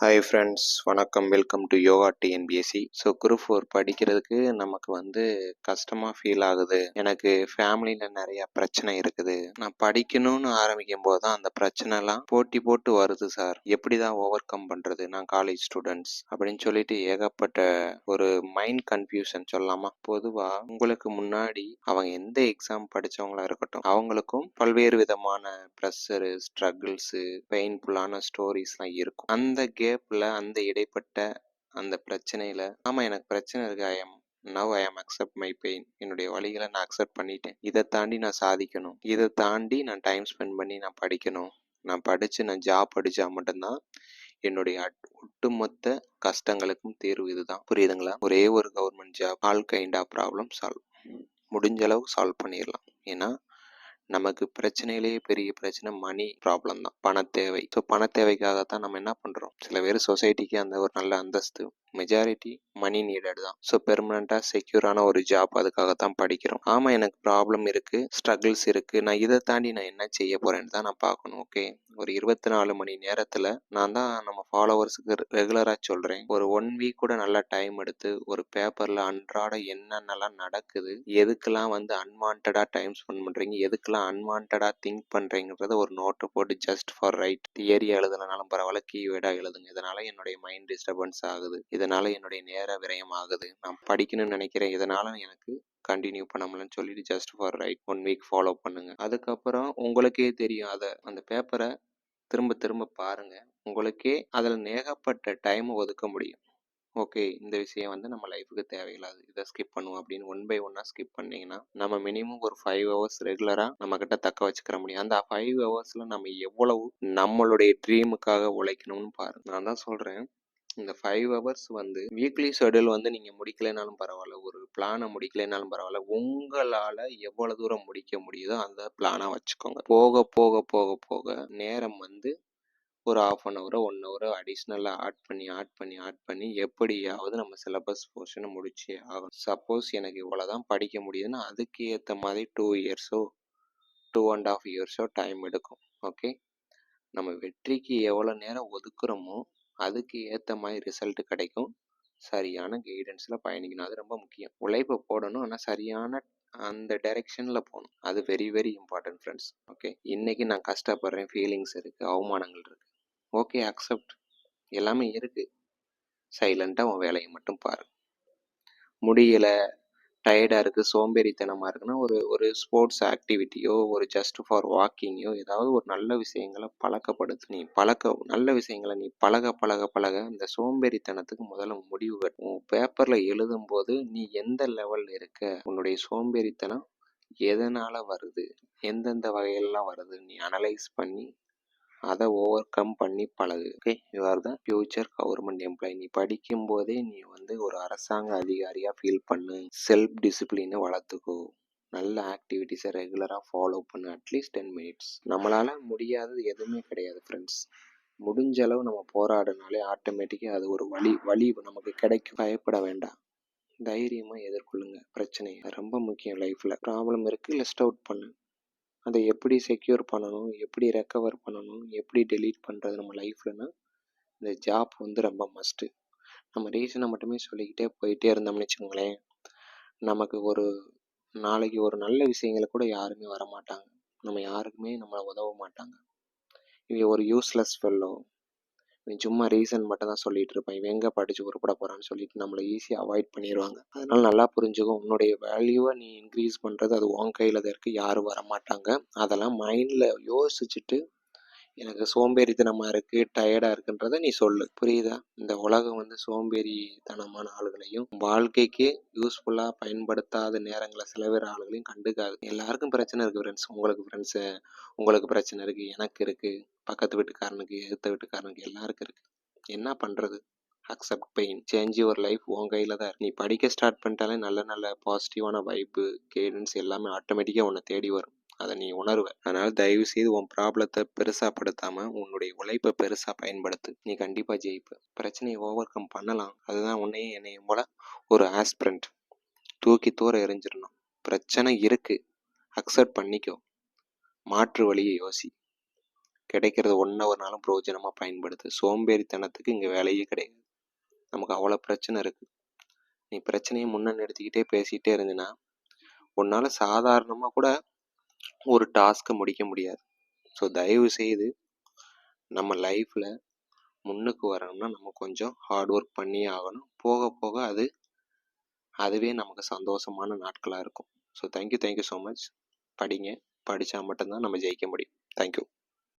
Hi friends, வணக்கம். Welcome to yoga TNPSC. Group 4 படிக்கிறதுக்கு நமக்கு கஷ்டமாக ஃபீல் ஆகுது. எனக்கு ஃபேமிலியில் நிறையா பிரச்சனை இருக்குது. நான் படிக்கணும்னு ஆரம்பிக்கும் போது தான் அந்த பிரச்சனைலாம் போட்டி போட்டு வருது சார். எப்படி தான் ஓவர் கம் பண்ணுறது? நான் காலேஜ் ஸ்டூடெண்ட்ஸ் அப்படின்னு சொல்லிட்டு ஏகப்பட்ட ஒரு மைண்ட் கன்ஃபியூஷன் சொல்லலாமா? பொதுவாக உங்களுக்கு முன்னாடி அவங்க எந்த எக்ஸாம் படித்தவங்களா இருக்கட்டும், அவங்களுக்கும் பல்வேறு விதமான ப்ரெஷரு, ஸ்ட்ரகிள்ஸு, பெயின்ஃபுல்லான ஸ்டோரிஸ்லாம் இருக்கும். அந்த கேப்ல அந்த இடைப்பட்ட அந்த பிரச்சனையில எனக்கு பிரச்சனை இருக்கு. ஐ ஆம் அக்செப்ட் மை பெயின். என்னுடைய வழிகளை நான் அக்செப்ட் பண்ணிட்டேன். இதை தாண்டி நான் சாதிக்கணும். இதை தாண்டி நான் டைம் ஸ்பெண்ட் பண்ணி நான் படிக்கணும். நான் படிச்சு நான் ஜாப் அடிச்சா மட்டும்தான் என்னுடைய ஒட்டுமொத்த கஷ்டங்களுக்கும் தீர்வு இதுதான். புரியுதுங்களா? ஒரே ஒரு government job, all kind of problem solve. முடிஞ்ச அளவுக்கு சால்வ் பண்ணிடலாம். ஏன்னா நமக்கு பிரச்சனையிலேயே பெரிய பிரச்சனை மணி ப்ராப்ளம் தான், பண தேவை. பண தேவைக்காகத்தான் நம்ம என்ன பண்றோம்? சில பேர் சொசைட்டிக்கு அந்த ஒரு நல்ல அந்தஸ்து, மெஜாரிட்டி மணி நீடட் தான். பெர்மனண்டா செக்யூரான ஒரு ஜாப், அதுக்காகத்தான் படிக்கிறோம். எனக்கு ப்ராப்ளம் இருக்கு, ஸ்ட்ரகிள்ஸ் இருக்கு. நான் இதை தாண்டி நான் என்ன செய்ய போறேன்னு தான் நான் பார்க்கணும். ஓகே, ஒரு 24 மணி நேரத்துல நான் தான் நம்ம ஃபாலோவர்ஸுக்கு ரெகுலரா சொல்றேன், ஒரு 1 வீக் கூட நல்லா டைம் எடுத்து ஒரு பேப்பர்ல அன்றாட என்னென்னலாம் நடக்குது, எதுக்கெல்லாம் அன்வான்டா டைம் ஸ்பெண்ட் பண்றீங்க, எதுக்கெல்லாம் அன்வான்டா திங்க் பண்றீங்கிறத ஒரு நோட்டை போட்டு ஜஸ்ட் ஃபார் ரைட். தியரியா எழுதலனாலும் பரவாயில்ல, கீவேர்டா எழுதுங்க. இதனால என்னுடைய மைண்ட் டிஸ்டர்பன்ஸ் ஆகுது, இதனால என்னுடைய நேர விரயம் ஆகுது, நான் படிக்கணும்னு நினைக்கிறேன், இதனால எனக்கு கண்டினியூ பண்ண முடியலன்னு சொல்லிட்டு just for right 1 week follow பண்ணுங்க. அதுக்கப்புறம் உங்களுக்கே தெரியும், அந்த பேப்பரை திரும்ப திரும்ப பாருங்க. உங்களுக்கே அதில் ஏகப்பட்ட டைம் ஒதுக்க முடியும். ஓகே, இந்த விஷயம் நம்ம லைஃபுக்கு தேவையில்லாது, இதை ஸ்கிப் பண்ணுவோம் அப்படின்னு 1 by 1 ஸ்கிப் பண்ணீங்கன்னா நம்ம மினிமம் ஒரு 5 hours ரெகுலராக நம்ம கிட்ட தக்க வச்சுக்கிற முடியும். அந்த 5 hours நம்ம எவ்வளவு நம்மளுடைய ட்ரீமுக்காக உழைக்கணும்னு பாருங்க. நான் தான் சொல்றேன், இந்த 5 hours வீக்லி ஷெடியூல் நீங்க முடிக்கலைனாலும் பரவாயில்ல, ஒரு பிளானை முடிக்கலைனாலும் பரவாயில்ல, உங்களால எவ்வளவு தூரம் முடிக்க முடியுதோ அந்த பிளானா வச்சுக்கோங்க. போக போக போக போக நேரம் ஒரு 1/2 hour 1 hour அடிஷ்னலாக ஆட் பண்ணி எப்படியாவது நம்ம சிலபஸ் போர்ஷனை முடிச்சே ஆகணும். சப்போஸ் எனக்கு இவ்வளோதான் படிக்க முடியுதுன்னா அதுக்கு ஏற்ற மாதிரி 2 years 2.5 years டைம் எடுக்கும். ஓகே, நம்ம வெற்றிக்கு எவ்வளோ நேரம் ஒதுக்குறோமோ அதுக்கு ஏற்ற மாதிரி ரிசல்ட் கிடைக்கும். சரியான கைடன்ஸில் பயணிக்கணும், அது ரொம்ப முக்கியம். உழைப்பை போடணும், ஆனால் சரியான அந்த டைரெக்ஷனில் போகணும். அது very very important friends. Okay, இன்னைக்கு நான் கஷ்டப்படுறேன், ஃபீலிங்ஸ் இருக்குது, அவமானங்கள் இருக்குது. ஓகே, அக்செப்ட், எல்லாமே இருக்கு. சைலண்டாக உன் வேலையை மட்டும் பாரு. முடியலை, டயர்டாக இருக்குது, சோம்பேறித்தனமாக இருக்குன்னா ஒரு ஸ்போர்ட்ஸ் ஆக்டிவிட்டியோ, ஒரு ஜஸ்ட் ஃபார் வாக்கிங்கோ, ஏதாவது ஒரு நல்ல விஷயங்களை பழக்கப்படுத்து. நீ நல்ல விஷயங்களை நீ பழக பழக பழக இந்த சோம்பேறித்தனத்துக்கு முதல்ல முடிவு கட்டு. உன் பேப்பரில் எழுதும்போது நீ எந்த லெவலில் இருக்க, உன்னுடைய சோம்பேறித்தனம் எதனால் வருது, எந்தெந்த வகையெல்லாம் வருது, நீ அனலைஸ் பண்ணி அதை ஓவர் கம் பண்ணி பழகு. Okay, you are the future government employee. நீ படிக்கும் போதே நீ ஒரு அரசாங்க அதிகாரியாக ஃபீல் பண்ணு. செல்ஃப் டிசிப்ளினை வளர்த்துக்கோ. நல்ல ஆக்டிவிட்டிஸை ரெகுலராக ஃபாலோ பண்ணு. At least 10 minutes. நம்மளால முடியாதது எதுவுமே கிடையாது ஃப்ரெண்ட்ஸ். முடிஞ்ச அளவு நம்ம போராடினாலே ஆட்டோமேட்டிக்காக அது ஒரு வழி நமக்கு கிடைக்கும். பயப்பட வேண்டாம், தைரியமாக எதிர்கொள்ளுங்க பிரச்சனையை. ரொம்ப முக்கியம். லைஃப்பில் ப்ராப்ளம் இருக்குது, லிஸ்ட் அவுட் பண்ணு. அதை எப்படி செக்யூர் பண்ணணும், எப்படி ரெக்கவர் பண்ணணும், எப்படி டெலீட் பண்ணுறது நம்ம லைஃப்லன்னா இந்த ஜாப் ரொம்ப மஸ்ட்டு. நம்ம ரீசனை மட்டுமே சொல்லிக்கிட்டே போயிட்டே இருந்தோம்னு வச்சுக்கோங்களேன், நமக்கு ஒரு நாளைக்கு ஒரு நல்ல விஷயங்களை கூட யாருமே வரமாட்டாங்க. நம்ம யாருக்குமே நம்மளை உதவ மாட்டாங்க. இவங்க ஒரு யூஸ்லெஸ் ஃபெல்லோ, இவன் சும்மா ரீசன் மட்டும் தான் சொல்லிட்டு இருப்பான், இவன் எங்கே படித்து உருப்பட போகிறான்னு சொல்லிட்டு நம்மளை ஈஸியாக அவாய்ட் பண்ணிடுவாங்க. அதனால நல்லா புரிஞ்சுக்கும், உன்னுடைய வேல்யூவை நீ இன்க்ரீஸ் பண்ணுறது அது உன் கையில் தான் இருக்குது, யாரும் வரமாட்டாங்க. அதெல்லாம் மைண்டில் யோசிச்சுட்டு எனக்கு சோம்பேறித்தனமாக இருக்குது, டயர்டாக இருக்குன்றதை நீ சொல்லு. புரியுதா? இந்த உலகம் சோம்பேறித்தனமான ஆளுகளையும் வாழ்க்கைக்கு யூஸ்ஃபுல்லாக பயன்படுத்தாத நேரங்களை செலவிற ஆளுகளையும் கண்டுக்காது. எல்லாருக்கும் பிரச்சனை இருக்குது ஃப்ரெண்ட்ஸ். உங்களுக்கு பிரச்சனை இருக்குது, எனக்கு இருக்குது, பக்கத்து வீட்டுக்காரனுக்கு, எதிர்த்த வீட்டுக்காரனுக்கு, எல்லாருக்கும் இருக்குது. என்ன பண்ணுறது? Accept pain, change your life உன் கையில் தான். நீ படிக்க ஸ்டார்ட் பண்ணிட்டாலே நல்ல நல்ல பாசிட்டிவான வைப்பு, கைடன்ஸ் எல்லாமே ஆட்டோமேட்டிக்காக உன்னை தேடி வரும். அதை நீ உணர்வ. அதனால தயவு செய்து உன் ப்ராப்ளத்தை பெருசாப்படுத்தாம உன்னுடைய உழைப்பை பெருசா பயன்படுத்து. நீ கண்டிப்பா ஜெயிப்ப. பிரச்சனையை ஓவர் கம் பண்ணலாம். அதுதான் உன்னையும் என்னையும் போல ஒரு ஆஸ்பிரண்ட் தூக்கி தூர எறிஞ்சிடணும். பிரச்சனை இருக்கு, அக்செப்ட் பண்ணிக்கோ, மாற்று வழியை யோசி. கிடைக்கிறது ஒரு நாளும் பிரயோஜனமாக பயன்படுத்து. சோம்பேறித்தனத்துக்கு இங்கே வேலையே கிடையாது. நமக்கு அவ்வளோ பிரச்சனை இருக்குது. நீ பிரச்சனையை முன்ன நிறுத்திக்கிட்டே பேசிகிட்டே இருந்தீன்னா உன்னால் சாதாரணமாக கூட ஒரு டாஸ்க்கை முடிக்க முடியாது. ஸோ தயவு செய்து நம்ம லைஃப்பில் முன்னுக்கு வரணும்னா நம்ம கொஞ்சம் ஹார்ட் ஒர்க் பண்ணியே ஆகணும். போக போக அதுவே நமக்கு சந்தோஷமான நாட்களாக இருக்கும். So thank you so much. படிங்க. படித்தா மட்டும்தான் நம்ம ஜெயிக்க முடியும். தேங்க்யூ.